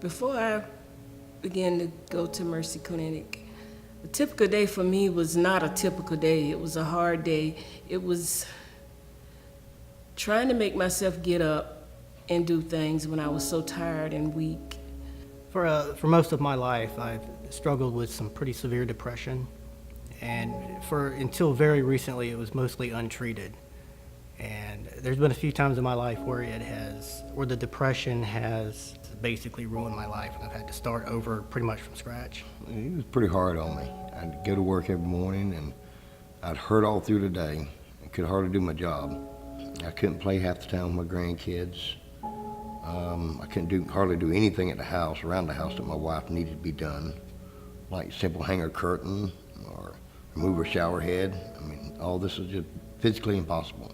Before I began to go to Mercy Clinic, a typical day for me was not a typical day. It was a hard day. It was trying to make myself get up and do things when I was so tired and weak. For most of my life, I've struggled with some pretty severe depression, and until very recently, it was mostly untreated. And there's been a few times in my life where the depression has basically ruined my life, and I've had to start over pretty much from scratch. It was pretty hard on me. I'd go to work every morning, and I'd hurt all through the day. I could hardly do my job. I couldn't play half the time with my grandkids. I couldn't hardly do anything at the house, around the house, that my wife needed to be done, like simple hang a curtain or remove her shower head. I mean, all this was just physically impossible.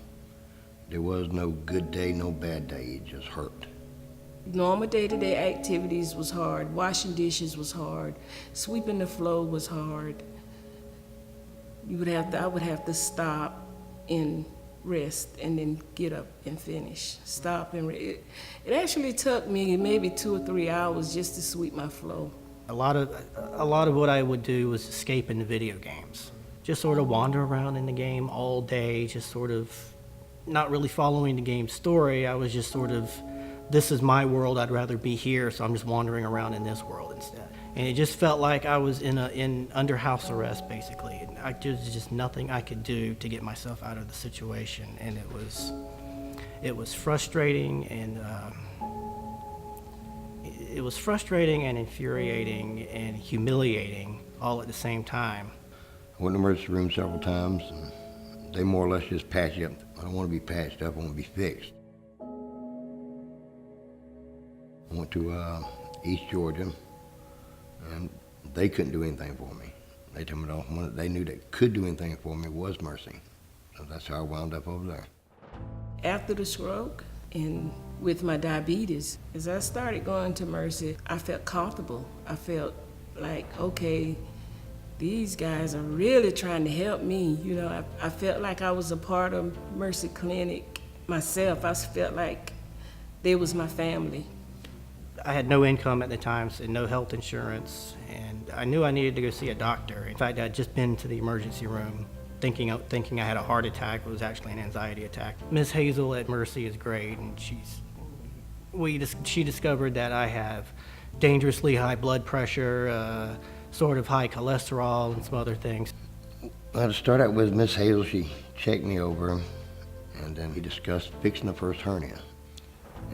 There was no good day, no bad day. It just hurt. Normal day-to-day activities was hard. Washing dishes was hard. Sweeping the floor was hard. I would have to stop and rest and then get up and finish. Stop and rest. It actually took me maybe 2 or 3 hours just to sweep my floor. A lot of what I would do was escape into video games. Just sort of wander around in the game all day, just sort of not really following the game's story. I was just sort of, this is my world, I'd rather be here, so I'm just wandering around in this world instead. And it just felt like I was under house arrest, basically. And there was just nothing I could do to get myself out of the situation. And it was frustrating, and it was frustrating and infuriating and humiliating all at the same time. I went to the emergency room several times, and they more or less just patch you up. I don't want to be patched up, I want to be fixed. I went to East Georgia, and they couldn't do anything for me. They told me the only one that they knew that could do anything for me was Mercy. So that's how I wound up over there. After the stroke and with my diabetes, as I started going to Mercy, I felt comfortable. I felt like, okay, these guys are really trying to help me. You know, I felt like I was a part of Mercy Clinic myself. I felt like they was my family. I had no income at the time, so no health insurance, and I knew I needed to go see a doctor. In fact, I had just been to the emergency room thinking I had a heart attack. It was actually an anxiety attack. Ms. Hazel at Mercy is great, and she discovered that I have dangerously high blood pressure, sort of high cholesterol, and some other things. Well, to start out with Miss Hazel, she checked me over, and then we discussed fixing the first hernia.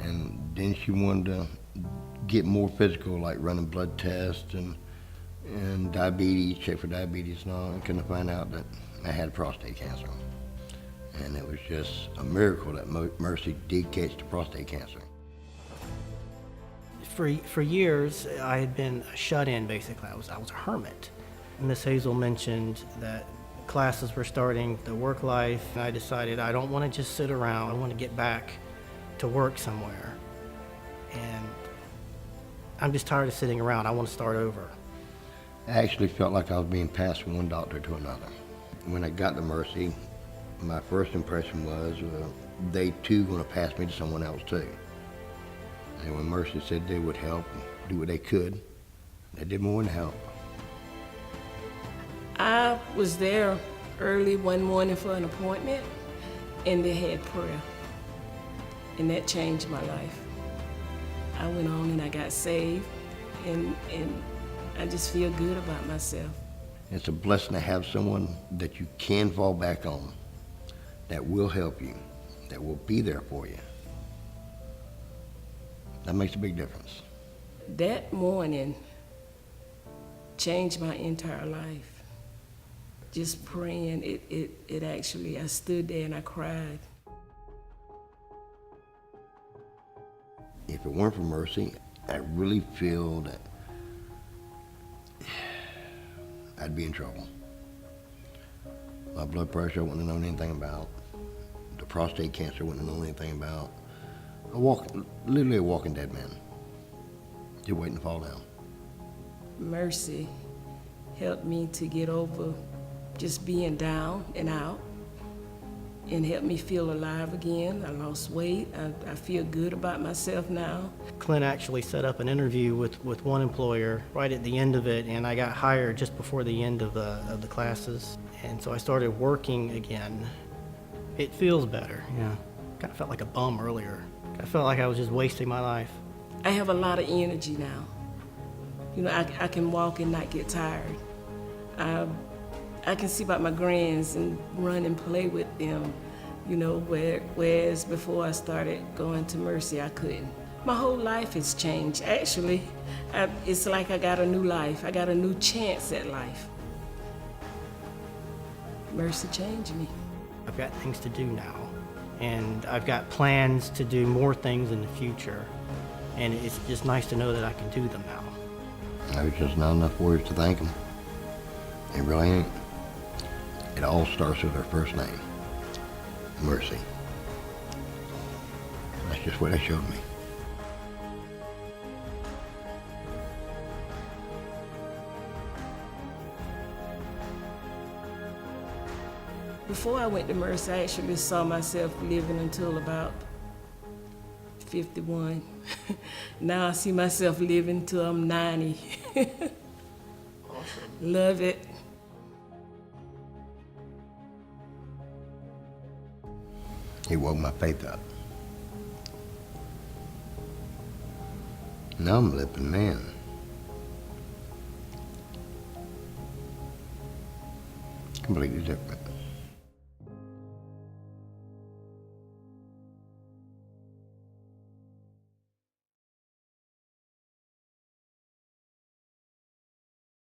And then she wanted to get more physical, like running blood tests and diabetes, check for diabetes and all, and couldn't find out that I had prostate cancer. And it was just a miracle that Mercy did catch the prostate cancer. For years, I had been shut in, basically. I was a hermit. Miss Hazel mentioned that classes were starting, the work life, and I decided I don't want to just sit around. I want to get back to work somewhere. And I'm just tired of sitting around. I want to start over. I actually felt like I was being passed from one doctor to another. When I got to Mercy, my first impression was they too going to pass me to someone else too. And when Mercy said they would help and do what they could, they did more than help. I was there early one morning for an appointment, and they had prayer, and that changed my life. I went on and I got saved, and I just feel good about myself. It's a blessing to have someone that you can fall back on, that will help you, that will be there for you. That makes a big difference. That morning changed my entire life. Just praying, it actually, I stood there and I cried. If it weren't for Mercy, I really feel that I'd be in trouble. My blood pressure I wouldn't have known anything about. The prostate cancer I wouldn't have known anything about. Literally a walking dead man, just waiting to fall down. Mercy helped me to get over just being down and out. and helped me feel alive again. I lost weight. I feel good about myself now. Clint actually set up an interview with one employer right at the end of it, and I got hired just before the end of the classes. And so I started working again. It feels better, yeah. Kind of felt like a bum earlier. I felt like I was just wasting my life. I have a lot of energy now. You know, I can walk and not get tired. I can see about my grands and run and play with them, you know, whereas before I started going to Mercy, I couldn't. My whole life has changed. Actually, it's like I got a new life. I got a new chance at life. Mercy changed me. I've got things to do now, and I've got plans to do more things in the future, and it's just nice to know that I can do them now. There's just not enough words to thank them. It really ain't. It all starts with her first name, Mercy. That's just what they showed me. Before I went to Mercy, I actually saw myself living until about 51. Now I see myself living till I'm 90. Awesome. Love it. He woke my faith up. Now I'm a living man. Completely different.